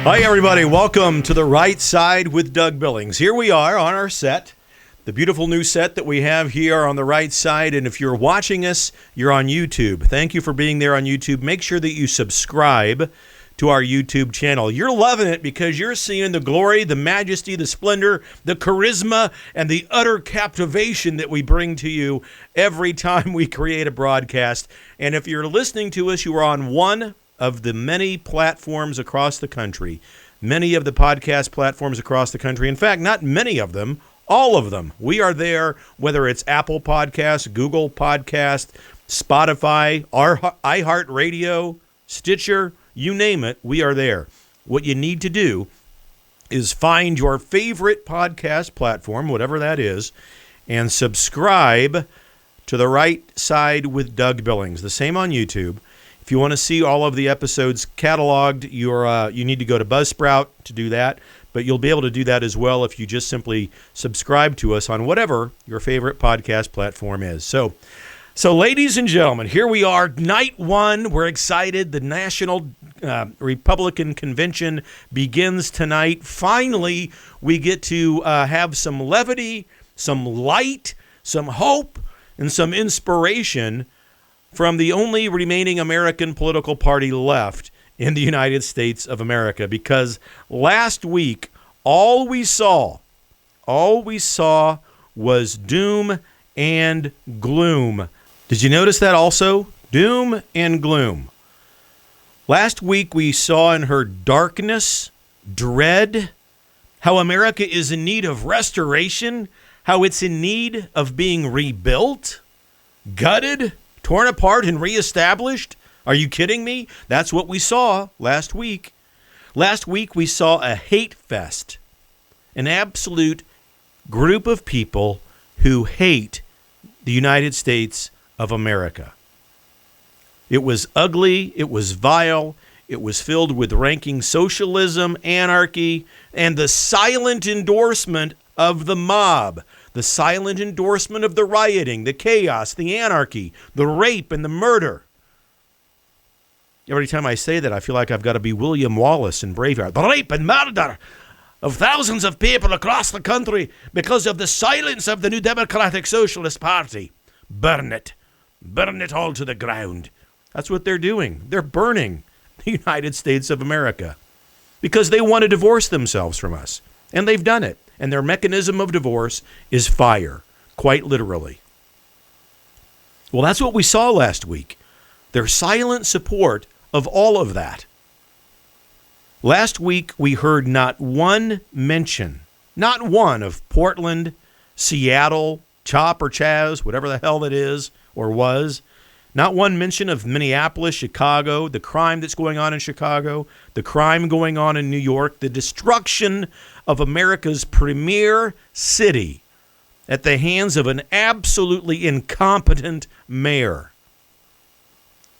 Hi, everybody. Welcome to The Right Side with Doug Billings. Here we are on our set, the beautiful new set that we have here on The Right Side. And if you're watching us, you're on YouTube. Thank you for being there on YouTube. Make sure that you subscribe to our YouTube channel. You're loving it because you're seeing the glory, the majesty, the splendor, the charisma, and the utter captivation that we bring to you every time we create a broadcast. And if you're listening to us, you are on one of the many platforms across the country, many of the podcast platforms across the country. In fact, not many of them, all of them. We are there, whether it's Apple Podcasts, Google Podcast, Spotify, iHeartRadio, Stitcher, you name it, we are there. What you need to do is find your favorite podcast platform, whatever that is, and subscribe to The Right Side with Doug Billings. The same on YouTube. If you want to see all of the episodes cataloged, you need to go to Buzzsprout to do that. But you'll be able to do that as well if you just simply subscribe to us on whatever your favorite podcast platform is. So ladies and gentlemen, here we are, night one. We're excited. The National Republican Convention begins tonight. Finally, we get to have some levity, some light, some hope, and some inspiration from the only remaining American political party left in the United States of America. Because last week, all we saw was doom and gloom. Did you notice that also? Doom and gloom. Last week, we saw and heard darkness, dread, how America is in need of restoration, how it's in need of being rebuilt, gutted, torn apart and reestablished? Are you kidding me? That's what we saw last week. Last week we saw a hate fest, an absolute group of people who hate the United States of America. It was ugly, it was vile, it was filled with ranking socialism, anarchy, and the silent endorsement of the mob. The silent endorsement of the rioting, the chaos, the anarchy, the rape, and the murder. Every time I say that, I feel like I've got to be William Wallace in Braveheart. The rape and murder of thousands of people across the country because of the silence of the New Democratic Socialist Party. Burn it. Burn it all to the ground. That's what they're doing. They're burning the United States of America because they want to divorce themselves from us. And they've done it. And their mechanism of divorce is fire, quite literally. Well, that's what we saw last week. Their silent support of all of that. Last week, we heard not one mention, not one of Portland, Seattle, Chop or Chaz, whatever the hell it is or was. Not one mention of Minneapolis, Chicago, the crime that's going on in Chicago, the crime going on in New York, the destruction of America's premier city at the hands of an absolutely incompetent mayor.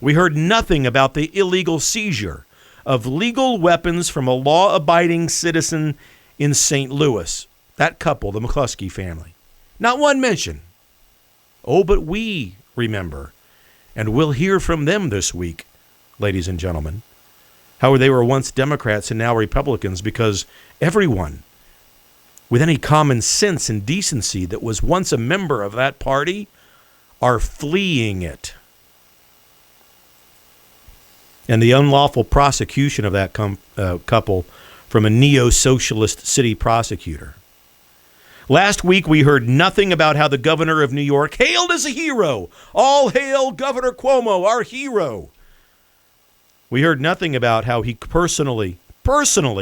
We heard nothing about the illegal seizure of legal weapons from a law-abiding citizen in St. Louis, that couple, the McCluskey family. Not one mention. Oh, but we remember. And we'll hear from them this week, ladies and gentlemen, how they were once Democrats and now Republicans because everyone with any common sense and decency that was once a member of that party are fleeing it. And the unlawful prosecution of that couple from a neo-socialist city prosecutor. Last week, we heard nothing about how the governor of New York hailed as a hero. All hail Governor Cuomo, our hero. We heard nothing about how he personally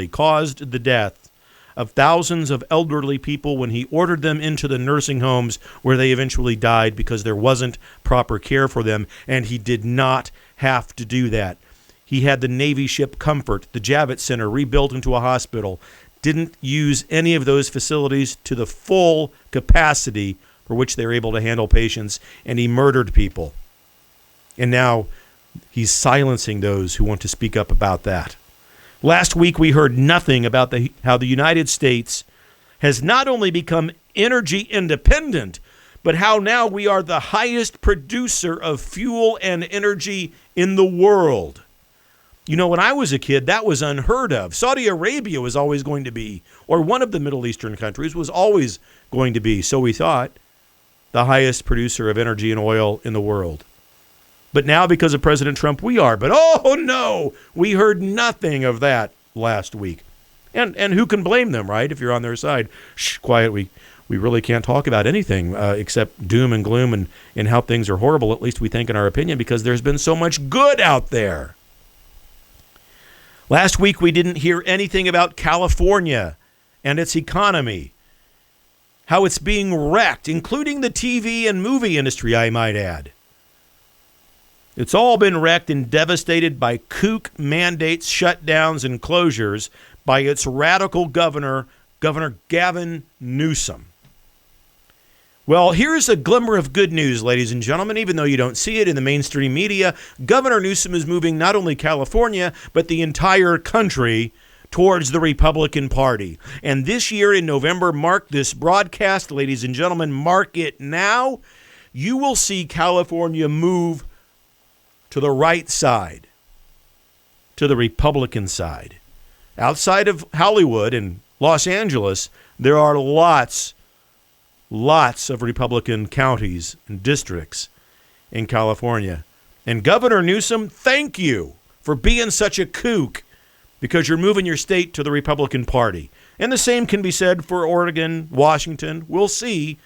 caused the death of thousands of elderly people when he ordered them into the nursing homes where they eventually died because there wasn't proper care for them, and he did not have to do that. He had the Navy ship Comfort, the Javits Center, rebuilt into a hospital. Didn't use any of those facilities to the full capacity for which they were able to handle patients, and he murdered people. And now he's silencing those who want to speak up about that. Last week, we heard nothing about how the United States has not only become energy independent, but how now we are the highest producer of fuel and energy in the world. When I was a kid, that was unheard of. Saudi Arabia was always going to be, or one of the Middle Eastern countries was always going to be, so we thought, the highest producer of energy and oil in the world. But now, because of President Trump, we are. But oh no, we heard nothing of that last week. And who can blame them, right, if you're on their side? Shh, quiet, we really can't talk about anything except doom and gloom and how things are horrible, at least we think in our opinion, because there's been so much good out there. Last week, we didn't hear anything about California and its economy, how it's being wrecked, including the TV and movie industry, I might add. It's all been wrecked and devastated by kook mandates, shutdowns, and closures by its radical governor, Governor Gavin Newsom. Well, here's a glimmer of good news, ladies and gentlemen. Even though you don't see it in the mainstream media, Governor Newsom is moving not only California, but the entire country towards the Republican Party. And this year in November, mark this broadcast, ladies and gentlemen, mark it now. You will see California move to the right side, to the Republican side. Outside of Hollywood and Los Angeles, there are lots of Republican counties and districts in California. And Governor Newsom, thank you for being such a kook, because you're moving your state to the Republican Party. And the same can be said for Oregon, Washington. We'll see.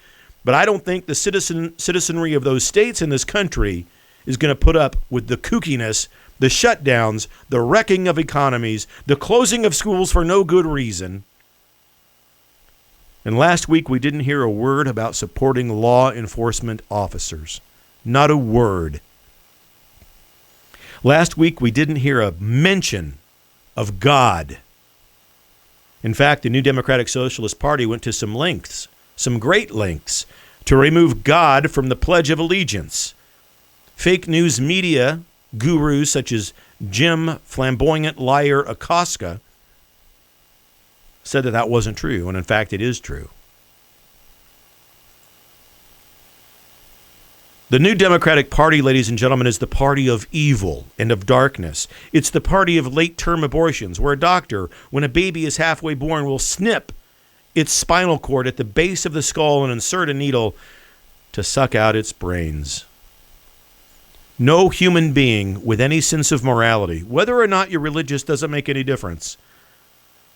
But I don't think the citizenry of those states in this country is going to put up with the kookiness, the shutdowns, the wrecking of economies, the closing of schools for no good reason. And last week, we didn't hear a word about supporting law enforcement officers. Not a word. Last week, we didn't hear a mention of God. In fact, the New Democratic Socialist Party went to some lengths, some great lengths, to remove God from the Pledge of Allegiance. Fake news media gurus such as Jim Flamboyant Liar Acosta said that wasn't true, and in fact it is true. The New Democratic Party, ladies and gentlemen, is the party of evil and of darkness. It's the party of late-term abortions, where a doctor, when a baby is halfway born, will snip its spinal cord at the base of the skull and insert a needle to suck out its brains. No human being with any sense of morality, whether or not you're religious, doesn't make any difference.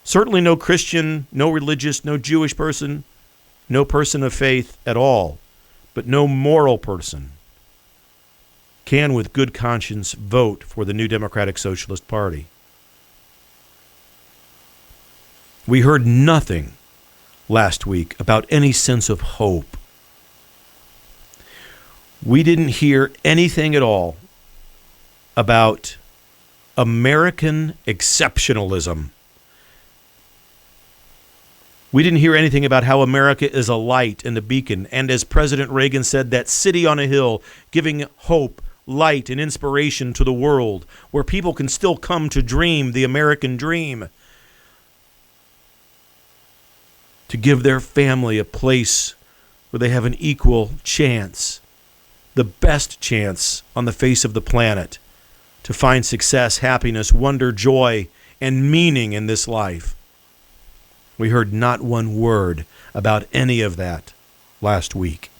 Certainly no Christian, no religious, no Jewish person, no person of faith at all, but no moral person can with good conscience vote for the New Democratic Socialist Party. We heard nothing last week about any sense of hope. We didn't hear anything at all about American exceptionalism. We didn't hear anything about how America is a light and a beacon, and as President Reagan said, that city on a hill, giving hope, light, and inspiration to the world, where people can still come to dream the American dream, to give their family a place where they have an equal chance, the best chance on the face of the planet, to find success, happiness, wonder, joy, and meaning in this life. We heard not one word about any of that last week.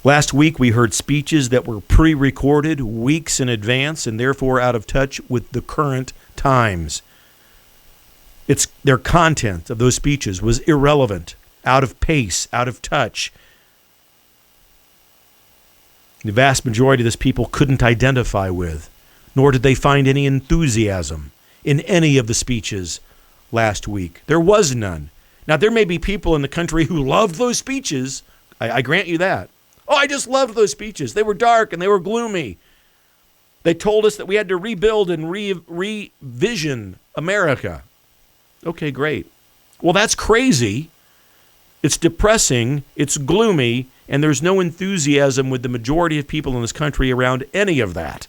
Last week, we heard speeches that were pre-recorded weeks in advance and therefore out of touch with the current times. Their content of those speeches was irrelevant, out of pace, out of touch. The vast majority of this people couldn't identify with, nor did they find any enthusiasm in any of the speeches last week. There was none. Now, there may be people in the country who loved those speeches. I grant you that. Oh, I just loved those speeches. They were dark and they were gloomy. They told us that we had to rebuild and revision America. Okay, great. Well, that's crazy. It's depressing. It's gloomy. And there's no enthusiasm with the majority of people in this country around any of that.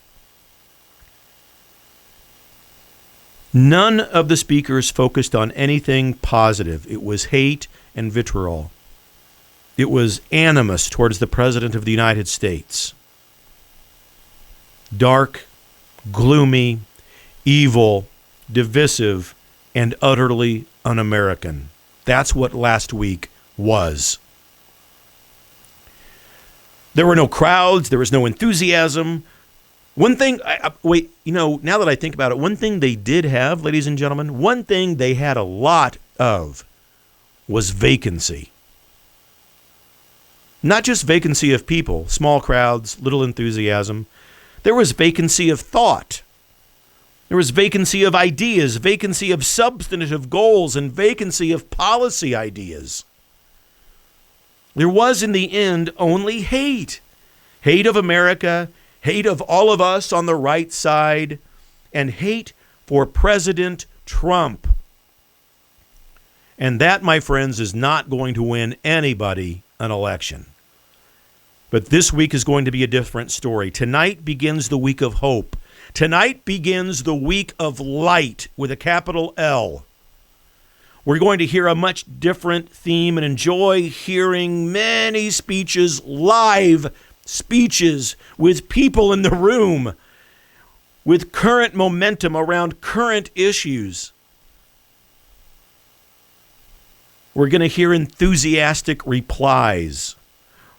None of the speakers focused on anything positive. It was hate and vitriol. It was animus towards the President of the United States. Dark, gloomy, evil, divisive, and utterly un-American. That's what last week was. There were no crowds. There was no enthusiasm. One thing, now that I think about it, one thing they did have, ladies and gentlemen, one thing they had a lot of was vacancy. Not just vacancy of people, small crowds, little enthusiasm. There was vacancy of thought. There was vacancy of ideas, vacancy of substantive goals, and vacancy of policy ideas. There was, in the end, only hate. Hate of America, hate of all of us on the right side, and hate for President Trump. And that, my friends, is not going to win anybody an election. But this week is going to be a different story. Tonight begins the week of hope. Tonight begins the week of light with a capital L. We're going to hear a much different theme and enjoy hearing many speeches, live speeches with people in the room, with current momentum around current issues. We're going to hear enthusiastic replies.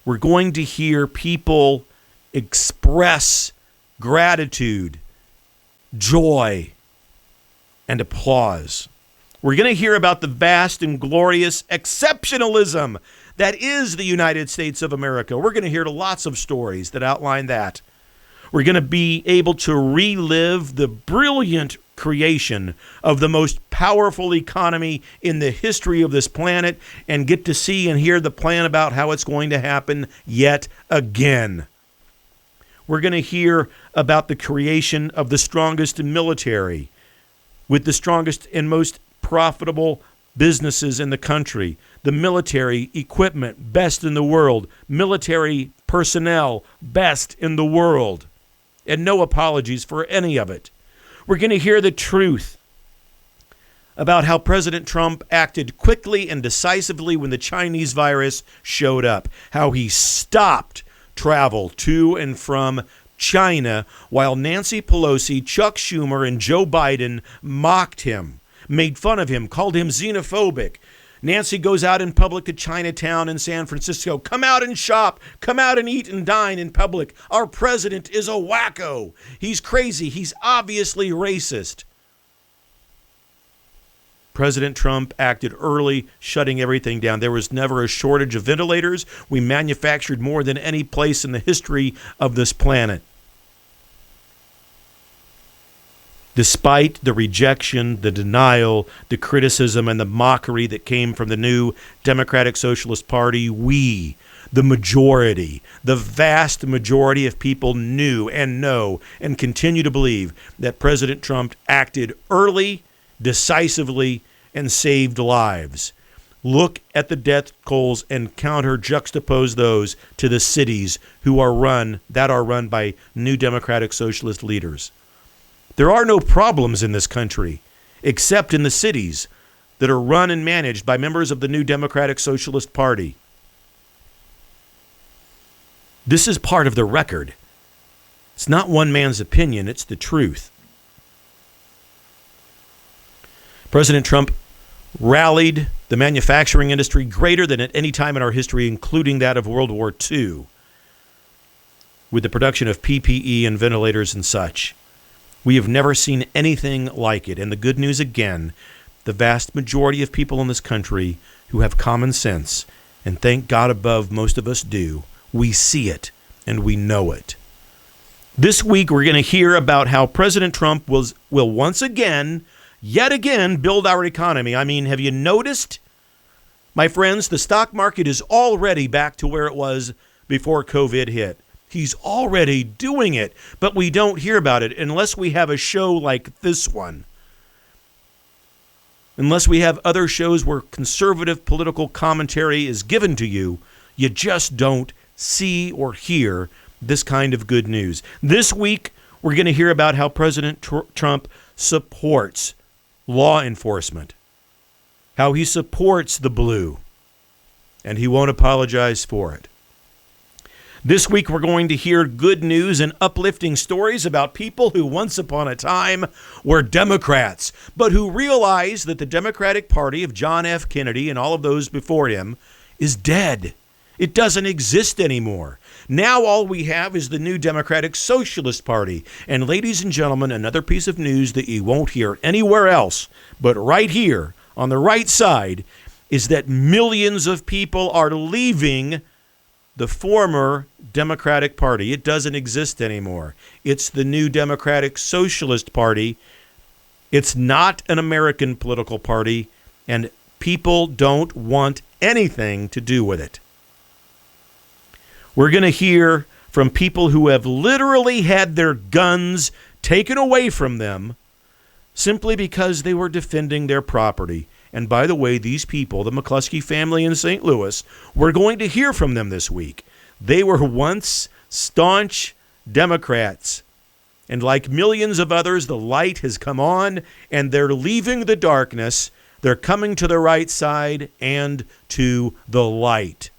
We're going to hear people express gratitude, joy, and applause. We're going to hear about the vast and glorious exceptionalism that is the United States of America. We're going to hear lots of stories that outline that. We're going to be able to relive the brilliant creation of the most powerful economy in the history of this planet and get to see and hear the plan about how it's going to happen yet again. We're going to hear about the creation of the strongest military with the strongest and most profitable businesses in the country, the military equipment best in the world, military personnel best in the world, and no apologies for any of it. We're going to hear the truth about how President Trump acted quickly and decisively when the Chinese virus showed up, how he stopped travel to and from China while Nancy Pelosi, Chuck Schumer, and Joe Biden mocked him, made fun of him, called him xenophobic. Nancy goes out in public to Chinatown in San Francisco. Come out and shop. Come out and eat and dine in public. Our president is a wacko. He's crazy. He's obviously racist. President Trump acted early, shutting everything down. There was never a shortage of ventilators. We manufactured more than any place in the history of this planet. Despite the rejection, the denial, the criticism, and the mockery that came from the new Democratic Socialist Party, we, the majority, the vast majority of people knew and know and continue to believe that President Trump acted early, decisively, and saved lives. Look at the death tolls and juxtapose those to the cities that are run by new Democratic Socialist leaders. There are no problems in this country, except in the cities that are run and managed by members of the new Democratic Socialist Party. This is part of the record. It's not one man's opinion, it's the truth. President Trump rallied the manufacturing industry greater than at any time in our history, including that of World War II, with the production of PPE and ventilators and such. We have never seen anything like it. And the good news again, the vast majority of people in this country who have common sense, and thank God above most of us do, we see it and we know it. This week, we're going to hear about how President Trump will once again, yet again, build our economy. I mean, have you noticed, my friends, the stock market is already back to where it was before COVID hit. He's already doing it, but we don't hear about it unless we have a show like this one. Unless we have other shows where conservative political commentary is given to you, you just don't see or hear this kind of good news. This week, we're going to hear about how President Trump supports law enforcement, how he supports the blue, and he won't apologize for it. This week, we're going to hear good news and uplifting stories about people who once upon a time were Democrats, but who realized that the Democratic Party of John F. Kennedy and all of those before him is dead. It doesn't exist anymore. Now all we have is the new Democratic Socialist Party. And ladies and gentlemen, another piece of news that you won't hear anywhere else, but right here on the right side, is that millions of people are leaving the former Democratic Party. It doesn't exist anymore. It's the new Democratic Socialist Party. It's not an American political party, and people don't want anything to do with it. We're going to hear from people who have literally had their guns taken away from them simply because they were defending their property. And by the way, these people, the McCluskey family in St. Louis, we're going to hear from them this week. They were once staunch Democrats. And like millions of others, the light has come on, and they're leaving the darkness. They're coming to the right side and to the light.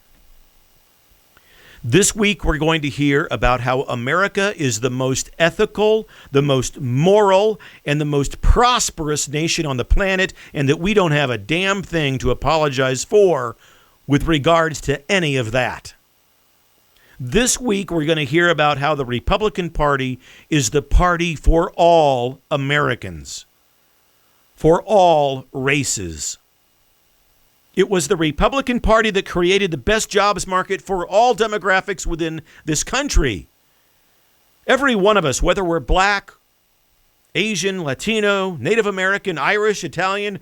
This week, we're going to hear about how America is the most ethical, the most moral, and the most prosperous nation on the planet, and that we don't have a damn thing to apologize for with regards to any of that. This week, we're going to hear about how the Republican Party is the party for all Americans, for all races. It was the Republican Party that created the best jobs market for all demographics within this country. Every one of us, whether we're black, Asian, Latino, Native American, Irish, Italian,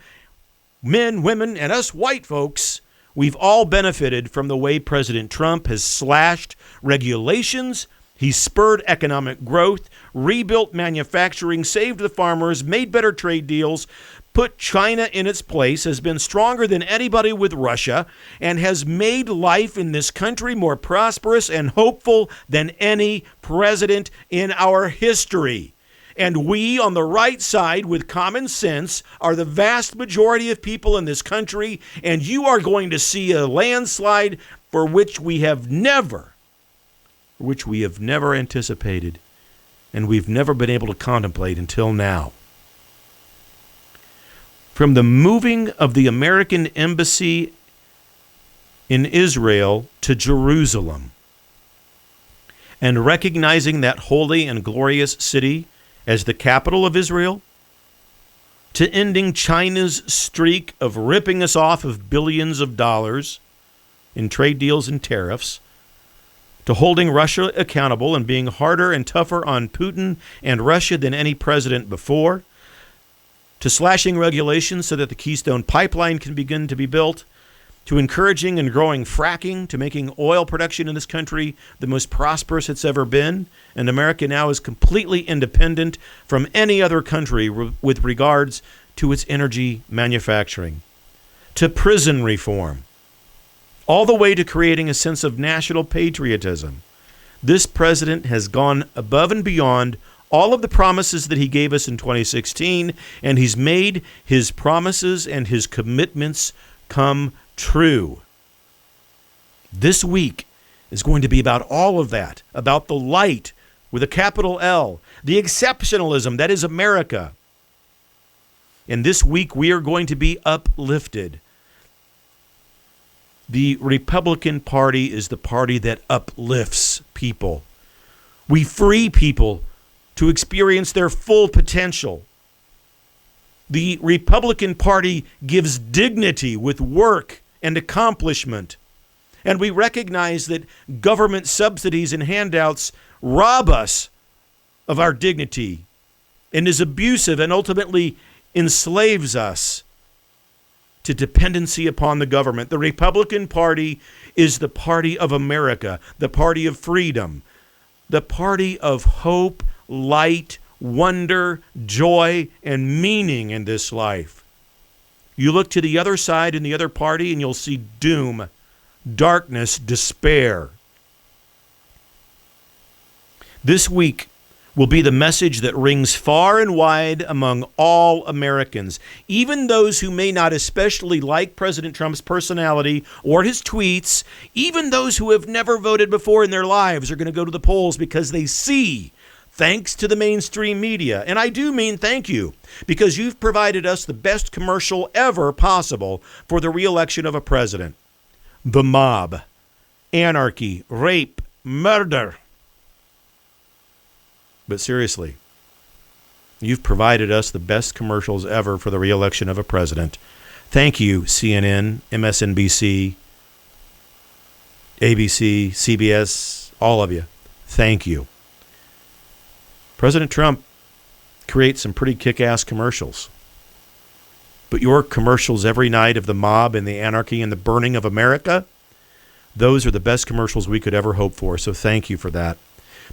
men, women, and us white folks, we've all benefited from the way President Trump has slashed regulations. He's spurred economic growth, rebuilt manufacturing, saved the farmers, made better trade deals, put China in its place, has been stronger than anybody with Russia, and has made life in this country more prosperous and hopeful than any president in our history. And we on the right side with common sense are the vast majority of people in this country, and you are going to see a landslide for which we have never anticipated, and we've never been able to contemplate until now. From the moving of the American embassy in Israel to Jerusalem, and recognizing that holy and glorious city as the capital of Israel, to ending China's streak of ripping us off of billions of dollars in trade deals and tariffs, to holding Russia accountable and being harder and tougher on Putin and Russia than any president before, to slashing regulations so that the Keystone Pipeline can begin to be built, to encouraging and growing fracking, to making oil production in this country the most prosperous it's ever been. And America now is completely independent from any other country with regards to its energy manufacturing, to prison reform, all the way to creating a sense of national patriotism. This president has gone above and beyond all of the promises that he gave us in 2016, and he's made his promises and his commitments come true. This week is going to be about all of that, about the light with a capital L, the exceptionalism that is America. And this week we are going to be uplifted. The Republican Party is the party that uplifts people. We free people to experience their full potential. The Republican Party gives dignity with work and accomplishment. And we recognize that government subsidies and handouts rob us of our dignity and is abusive and ultimately enslaves us to dependency upon the government. The Republican Party is the party of America, the party of freedom, the party of hope, light, wonder, joy, and meaning in this life. You look to the other side in the other party and you'll see doom, darkness, despair. This week, will be the message that rings far and wide among all Americans, even those who may not especially like President Trump's personality or his tweets. Even those who have never voted before in their lives are going to go to the polls because they see, thanks to the mainstream media, and I do mean thank you, because you've provided us the best commercial ever possible for the re-election of a president. The mob, anarchy, rape, murder. But seriously, you've provided us the best commercials ever for the re-election of a president. Thank you, CNN, MSNBC, ABC, CBS, all of you. Thank you. President Trump creates some pretty kick-ass commercials. But your commercials every night of the mob and the anarchy and the burning of America, those are the best commercials we could ever hope for. So thank you for that.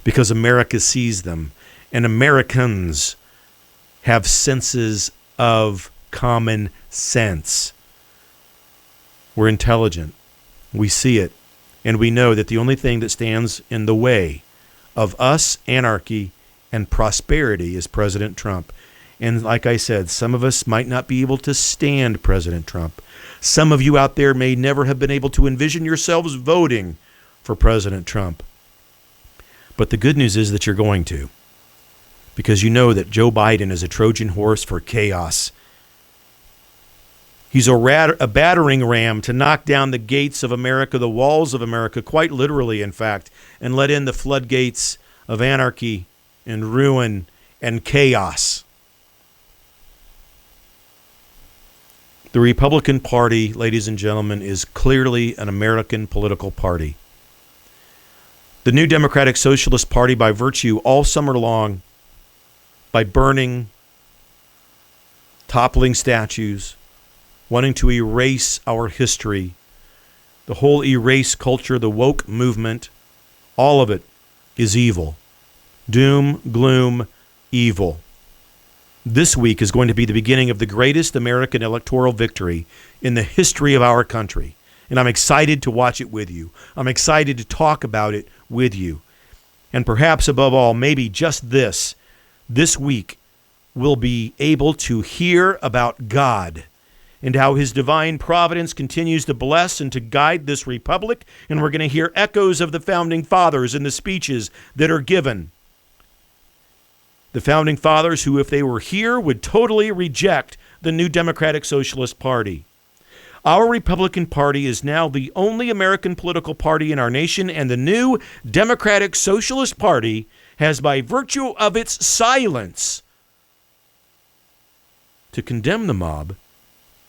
Because America sees them, and Americans have senses of common sense. We're intelligent. We see it, and we know that the only thing that stands in the way of us, anarchy, and prosperity is President Trump. And like I said, some of us might not be able to stand President Trump. Some of you out there may never have been able to envision yourselves voting for President Trump. But the good news is that you're going to, because you know that Joe Biden is a Trojan horse for chaos. He's a battering ram to knock down the gates of America, the walls of America, quite literally, in fact, and let in the floodgates of anarchy and ruin and chaos. The Republican Party, ladies and gentlemen, is clearly an American political party. The New Democratic Socialist Party, by virtue all summer long, by burning, toppling statues, wanting to erase our history, the whole erase culture, the woke movement, all of it is evil. Doom, gloom, evil. This week is going to be the beginning of the greatest American electoral victory in the history of our country. And I'm excited to watch it with you. I'm excited to talk about it with you. And perhaps above all, maybe just this week, we'll be able to hear about God and how his divine providence continues to bless and to guide this republic. And we're going to hear echoes of the founding fathers in the speeches that are given. The founding fathers who, if they were here, would totally reject the New Democratic Socialist Party. Our Republican Party is now the only American political party in our nation, and the New Democratic Socialist Party has, by virtue of its silence to condemn the mob,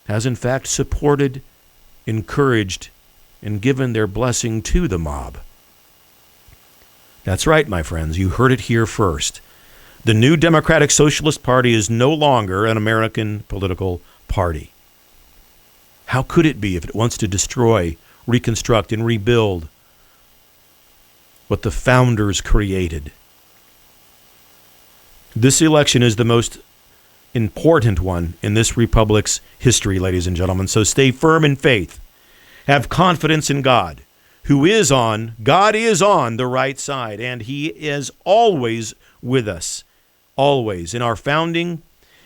has in fact supported, encouraged, and given their blessing to the mob. That's right, my friends. You heard it here first. The New Democratic Socialist Party is no longer an American political party. How could it be if it wants to destroy, reconstruct, and rebuild what the founders created? This election is the most important one in this republic's history, ladies and gentlemen. So stay firm in faith. Have confidence in God, God is on the right side, and he is always with us. Always. In our founding,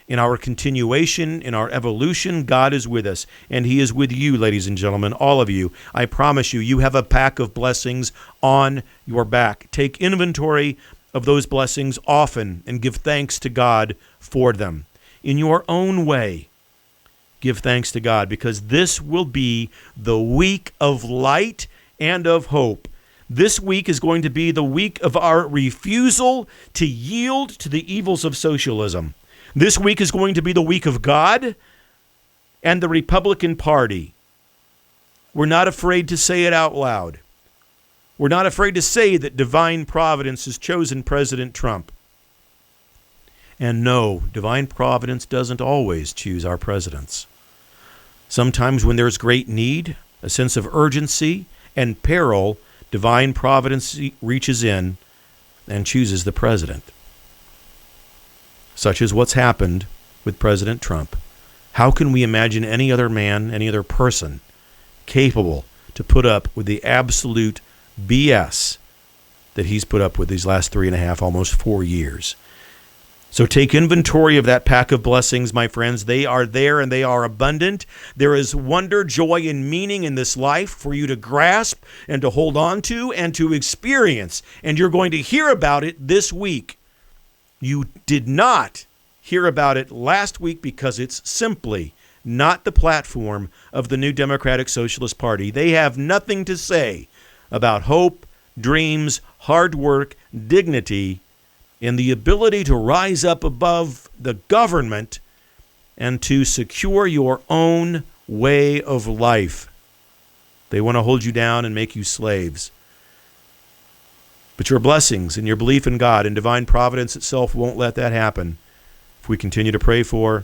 in our continuation, in our evolution, God is with us. And he is with you, ladies and gentlemen, all of you. I promise you, you have a pack of blessings on your back. Take inventory of those blessings often and give thanks to God for them. In your own way, give thanks to God, because this will be the week of light and of hope. This week is going to be the week of our refusal to yield to the evils of socialism. This week is going to be the week of God and the Republican Party. We're not afraid to say it out loud. We're not afraid to say that divine providence has chosen President Trump. And no, divine providence doesn't always choose our presidents. Sometimes when there's great need, a sense of urgency and peril, divine providence reaches in and chooses the president. Such is what's happened with President Trump. How can we imagine any other man, any other person capable to put up with the absolute BS that he's put up with these last 3.5, almost 4 years. So take inventory of that pack of blessings, my friends. They are there and they are abundant. There is wonder, joy, and meaning in this life for you to grasp and to hold on to and to experience. And you're going to hear about it this week. You did not hear about it last week because it's simply not the platform of the New Democratic Socialist Party. They have nothing to say about hope, dreams, hard work, dignity, and the ability to rise up above the government and to secure your own way of life. They want to hold you down and make you slaves. But your blessings and your belief in God and divine providence itself won't let that happen if we continue to pray for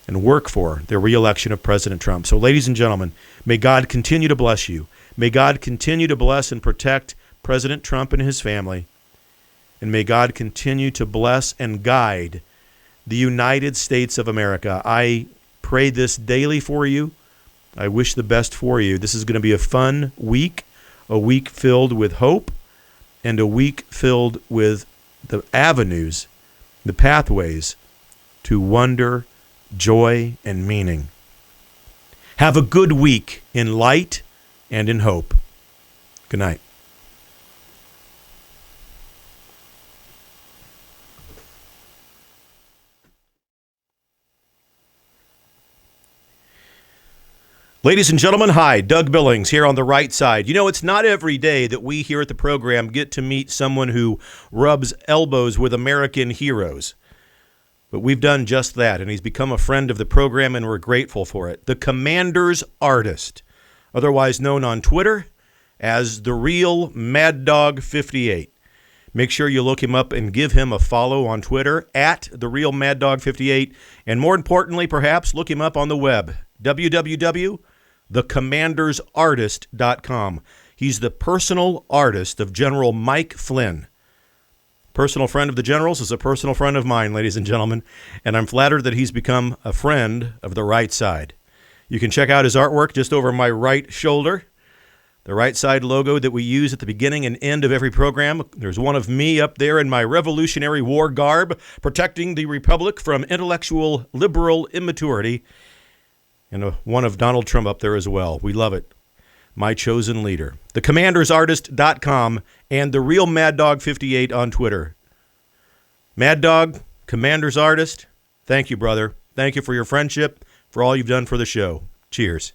and work for the re-election of President Trump. So, ladies and gentlemen, may God continue to bless you. May God continue to bless and protect President Trump and his family. And may God continue to bless and guide the United States of America. I pray this daily for you. I wish the best for you. This is going to be a fun week, a week filled with hope, and a week filled with the avenues, the pathways to wonder, joy, and meaning. Have a good week in light and in hope. Good night. Ladies and gentlemen, hi, Doug Billings here on the right side. You know, it's not every day that we here at the program get to meet someone who rubs elbows with American heroes. But we've done just that, and he's become a friend of the program, and we're grateful for it. The Commander's Artist, otherwise known on Twitter as The Real Mad Dog 58. Make sure you look him up and give him a follow on Twitter at The Real Mad Dog 58. And more importantly, perhaps, look him up on the web, www.thecommandersartist.com. He's the personal artist of General Mike Flynn. Personal friend of the general's is a personal friend of mine, ladies and gentlemen, and I'm flattered that he's become a friend of the right side. You can check out his artwork just over my right shoulder, the right side logo that we use at the beginning and end of every program. There's one of me up there in my Revolutionary War garb, protecting the Republic from intellectual liberal immaturity, and one of Donald Trump up there as well. We love it. My chosen leader. TheCommandersArtist.com and The Real Mad Dog 58 on Twitter. Mad Dog, Commander's Artist, thank you, brother. Thank you for your friendship, for all you've done for the show. Cheers.